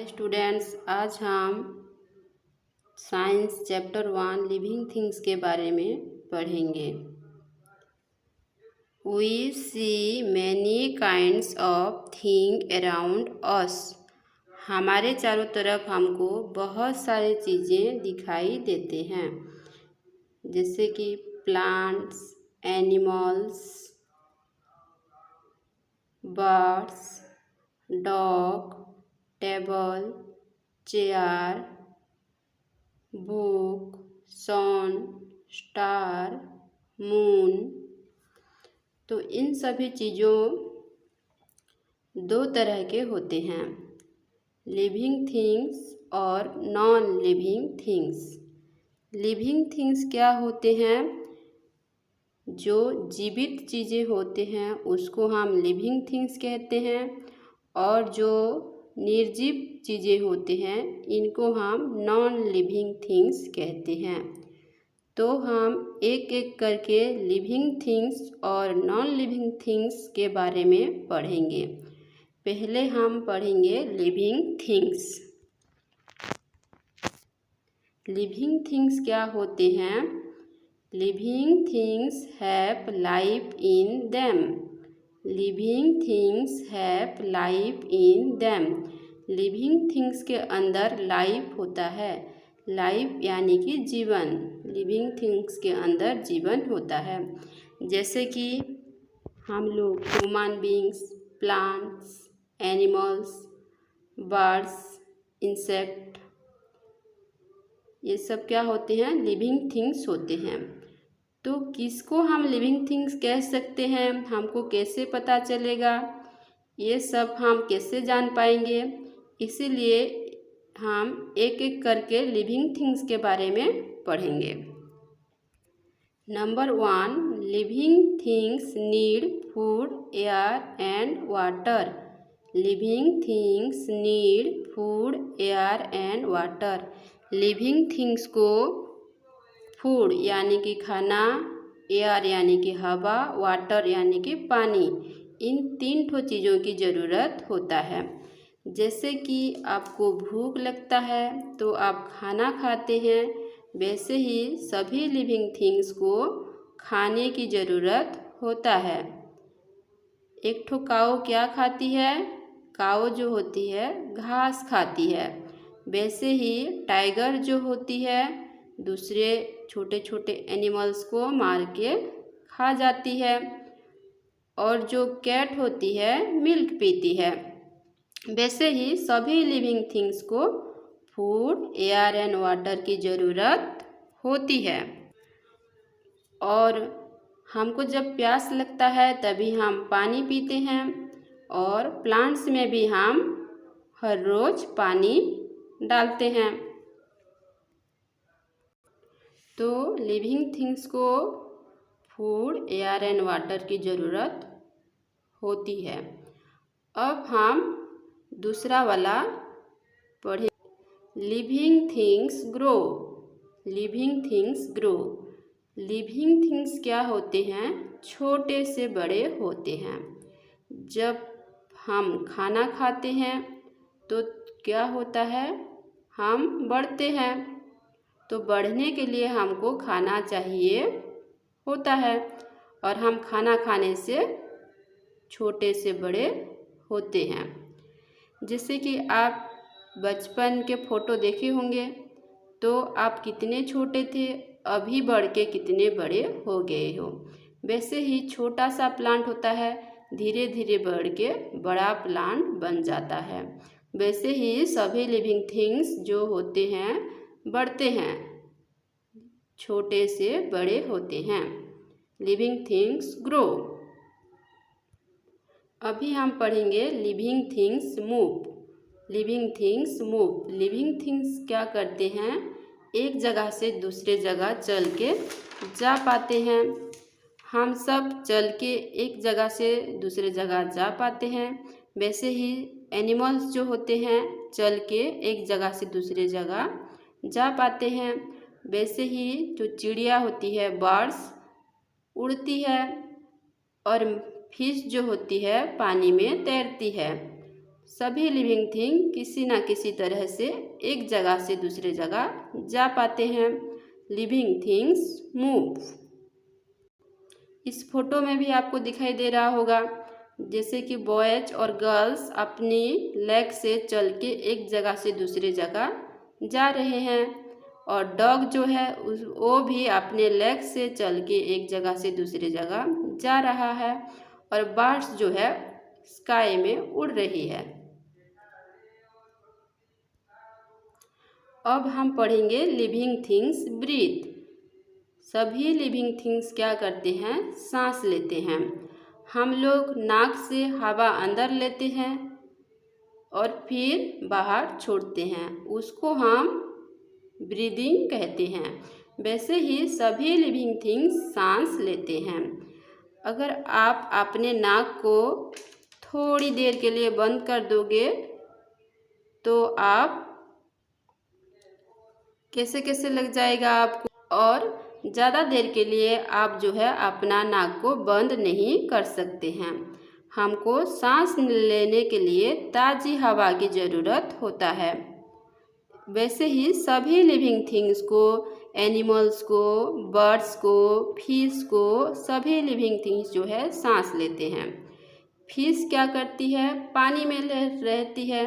Hi students, आज हम science chapter 1 living things के बारे में पढ़ेंगे। We see many kinds of thing around us. हमारे चारों तरफ हमको बहुत सारी चीज़ें दिखाई देते हैं, जैसे कि plants, animals, birds, dog, table, chair, book, sun, star, moon. तो इन सभी चीज़ों दो तरह के होते हैं, लिविंग थिंग्स और non living things. Living things क्या होते हैं? जो जीवित चीज़ें होते हैं उसको हम लिविंग थिंग्स कहते हैं, और जो निर्जीव चीज़ें होते हैं इनको हम नॉन लिविंग थिंग्स कहते हैं। तो हम एक एक करके लिविंग थिंग्स और नॉन लिविंग थिंग्स के बारे में पढ़ेंगे। पहले हम पढ़ेंगे लिविंग थिंग्स। लिविंग थिंग्स क्या होते हैं? Living things have life in them. Living things have life in them. Living things के अंदर लाइफ होता है। लाइफ यानी कि जीवन। लिविंग थिंग्स के अंदर जीवन होता है, जैसे कि हम लोग human beings, plants, animals, birds, insect, ये सब क्या होते हैं? लिविंग थिंग्स होते हैं। तो किसको हम लिविंग थिंग्स कह सकते हैं? हमको कैसे पता चलेगा? ये सब हम कैसे जान पाएंगे? इसीलिए हम एक एक करके लिविंग थिंग्स के बारे में पढ़ेंगे। Number 1, living things need food, air and water. Living things need food, air and water. Living things को फूड यानी कि खाना, एयर यानी कि हवा, वाटर यानी कि पानी, इन 3 चीज़ों की ज़रूरत होता है। जैसे कि आपको भूख लगता है तो आप खाना खाते हैं, वैसे ही सभी लिविंग थिंग्स को खाने की ज़रूरत होता है। एक ठो काऊ क्या खाती है? काऊ जो होती है घास खाती है। वैसे ही टाइगर जो होती है दूसरे छोटे छोटे एनिमल्स को मार के खा जाती है, और जो कैट होती है मिल्क पीती है। वैसे ही सभी लिविंग थिंग्स को फूड, एयर एंड वाटर की ज़रूरत होती है। और हमको जब प्यास लगता है तभी हम पानी पीते हैं, और प्लांट्स में भी हम हर रोज़ पानी डालते हैं। तो लिविंग थिंग्स को फूड, एयर एंड वाटर की ज़रूरत होती है। अब हम दूसरा वाला पढ़ें, living things grow. Living things grow. Living things क्या होते हैं? छोटे से बड़े होते हैं। जब हम खाना खाते हैं तो क्या होता है? हम बढ़ते हैं, तो बढ़ने के लिए हमको खाना चाहिए होता है, और हम खाना खाने से छोटे से बड़े होते हैं। जैसे कि आप बचपन के फ़ोटो देखे होंगे, तो आप कितने छोटे थे, अभी बढ़ के कितने बड़े हो गए हो। वैसे ही छोटा सा प्लांट होता है, धीरे धीरे बढ़ के बड़ा प्लांट बन जाता है। वैसे ही सभी लिविंग थिंग्स जो होते हैं बढ़ते हैं, छोटे से बड़े होते हैं। Living things grow. अभी हम पढ़ेंगे living things move. Living things move. Living things क्या करते हैं? एक जगह से दूसरे जगह चल के जा पाते हैं। हम सब चल के एक जगह से दूसरे जगह जा पाते हैं। वैसे ही एनिमल्स जो होते हैं चल के एक जगह से दूसरे जगह जा पाते हैं। वैसे ही जो चिड़िया होती है, बर्ड्स, उड़ती है, और फिश जो होती है पानी में तैरती है। सभी लिविंग थिंग किसी न किसी तरह से एक जगह से दूसरे जगह जा पाते हैं। Living things move. इस फोटो में भी आपको दिखाई दे रहा होगा जैसे कि बॉयज और गर्ल्स अपनी लेग से चल के एक जगह से दूसरी जगह जा रहे हैं, और डॉग जो है वो भी अपने लेग से चल के एक जगह से दूसरी जगह जा रहा है, और बर्ड्स जो है स्काई में उड़ रही है। अब हम पढ़ेंगे लिविंग थिंग्स ब्रीथ। सभी लिविंग थिंग्स क्या करते हैं? सांस लेते हैं। हम लोग नाक से हवा अंदर लेते हैं और फिर बाहर छोड़ते हैं, उसको हम ब्रीदिंग कहते हैं। वैसे ही सभी लिविंग थिंग्स सांस लेते हैं। अगर आप अपने नाक को थोड़ी देर के लिए बंद कर दोगे तो आप कैसे कैसे लग जाएगा आपको, और ज़्यादा देर के लिए आप जो है अपना नाक को बंद नहीं कर सकते हैं। हमको सांस लेने के लिए ताज़ी हवा की ज़रूरत होता है। वैसे ही सभी लिविंग थिंग्स को, एनिमल्स को, बर्ड्स को, फिश को, सभी लिविंग थिंग्स जो है सांस लेते हैं। फिश क्या करती है? पानी में रहती है।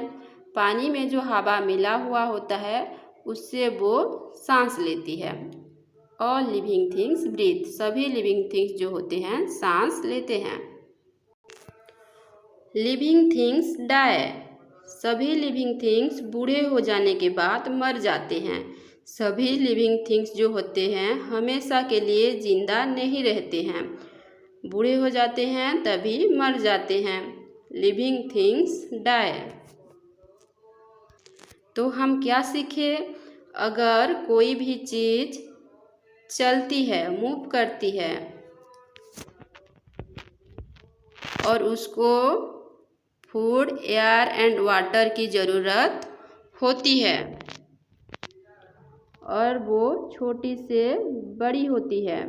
पानी में जो हवा मिला हुआ होता है उससे वो सांस लेती है। All living things breathe. सभी लिविंग थिंग्स जो होते हैं सांस लेते हैं। Living things die. सभी लिविंग थिंग्स बूढ़े हो जाने के बाद मर जाते हैं। सभी लिविंग थिंग्स जो होते हैं हमेशा के लिए जिंदा नहीं रहते हैं, बूढ़े हो जाते हैं तभी मर जाते हैं। Living things die. तो हम क्या सीखे? अगर कोई भी चीज़ चलती है, मूव करती है, और उसको फूड, एयर एंड वाटर की ज़रूरत होती है, और वो छोटी से बड़ी होती है,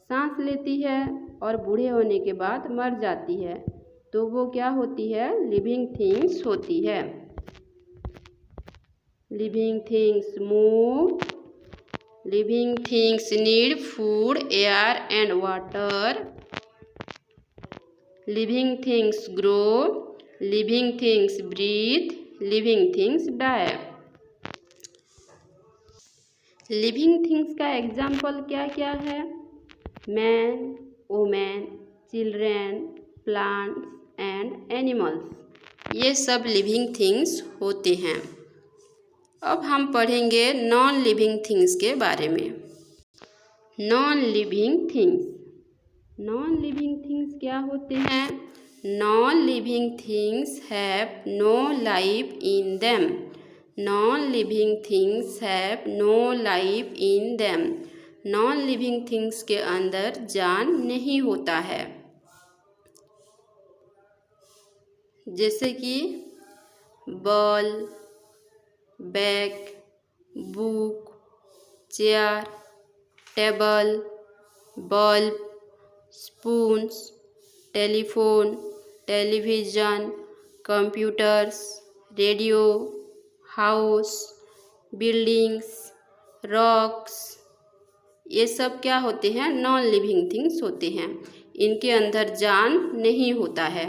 सांस लेती है और बूढ़े होने के बाद मर जाती है, तो वो क्या होती है? लिविंग थिंग्स होती है। Living things move. Living things need food, air and water. Living things grow. Living things breathe. Living things die. Living things का एग्जाम्पल क्या क्या है? Man, women, children, plants and animals. ये सब लिविंग थिंग्स होते हैं। अब हम पढ़ेंगे नॉन लिविंग थिंग्स के बारे में। Non living things. Non living things क्या होते हैं? Non living things have no life in them. Non living things have no life in them. Non living things के अंदर जान नहीं होता है। जैसे कि ball, bag, book, chair, table, bulb, spoons, telephone, television, computers, radio, house, buildings, rocks, ये सब क्या होते हैं? नॉन लिविंग थिंग्स होते हैं। इनके अंदर जान नहीं होता है।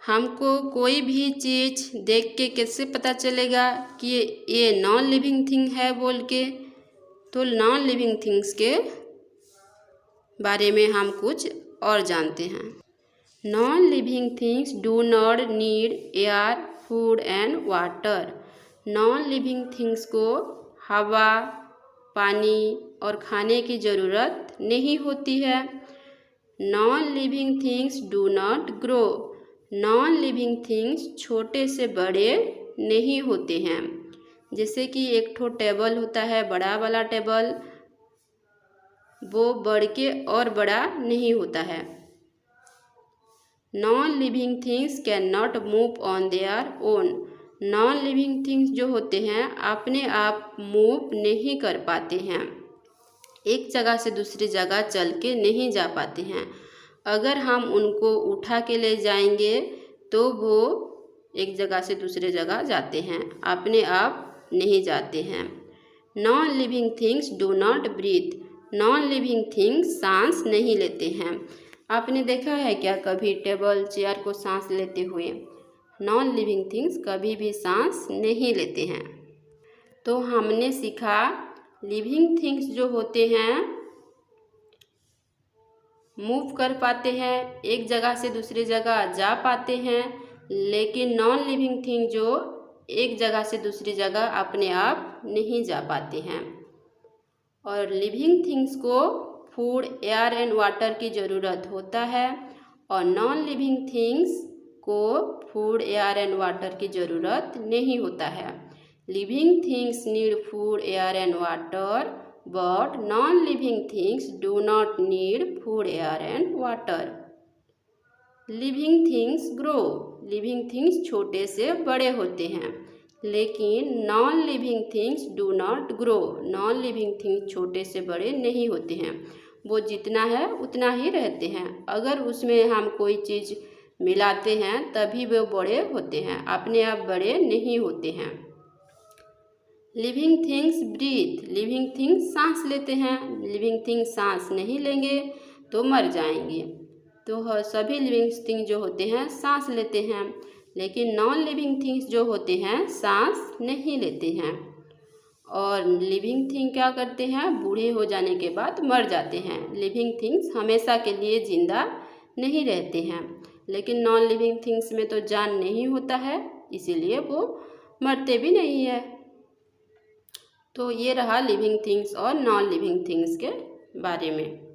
हमको कोई भी चीज़ देख के कैसे पता चलेगा कि ये नॉन लिविंग थिंग है बोल के? तो नॉन लिविंग थिंग्स के बारे में हम कुछ और जानते हैं। Non living things do not need air, food and water. Non living things को हवा, पानी और खाने की ज़रूरत नहीं होती है। Non living things do not grow. Non living things छोटे से बड़े नहीं होते हैं। जैसे कि एक ठो टेबल होता है, बड़ा वाला टेबल, वो बढ़ के और बड़ा नहीं होता है। Non living things can not move on their own. Non living things जो होते हैं अपने आप मूव नहीं कर पाते हैं, एक जगह से दूसरी जगह चल के नहीं जा पाते हैं। अगर हम उनको उठा के ले जाएंगे तो वो एक जगह से दूसरे जगह जाते हैं, अपने आप नहीं जाते हैं। Non living things do not breathe. Non living things सांस नहीं लेते हैं। आपने देखा है क्या कभी टेबल चेयर को सांस लेते हुए? नॉन लिविंग थिंग्स कभी भी सांस नहीं लेते हैं। तो हमने सीखा लिविंग थिंग्स जो होते हैं मूव कर पाते हैं, एक जगह से दूसरी जगह जा पाते हैं, लेकिन नॉन लिविंग थिंग जो एक जगह से दूसरी जगह अपने आप नहीं जा पाते हैं। और लिविंग थिंग्स को फूड, एयर एंड वाटर की ज़रूरत होता है और नॉन लिविंग थिंग्स को फूड, एयर एंड वाटर की ज़रूरत नहीं होता है। Living things need food, air and water but non living things do not need food, air and water. Living things grow. Living things छोटे से बड़े होते हैं, लेकिन non living things do not grow. Non living things छोटे से बड़े नहीं होते हैं, वो जितना है उतना ही रहते हैं। अगर उसमें हम कोई चीज़ मिलाते हैं तभी वो बड़े होते हैं, अपने आप बड़े नहीं होते हैं। Living things breathe. Living things सांस लेते हैं। लिविंग थिंग्स सांस नहीं लेंगे तो मर जाएंगे। तो सभी लिविंग थिंग्स जो होते हैं सांस लेते हैं, लेकिन नॉन लिविंग थिंग्स जो होते हैं सांस नहीं लेते हैं। और लिविंग थिंग क्या करते हैं? बूढ़े हो जाने के बाद मर जाते हैं। लिविंग थिंग्स हमेशा के लिए जिंदा नहीं रहते हैं, लेकिन नॉन लिविंग थिंग्स में तो जान नहीं होता है, इसीलिए वो मरते भी नहीं है। तो ये रहा लिविंग थिंग्स और नॉन लिविंग थिंग्स के बारे में।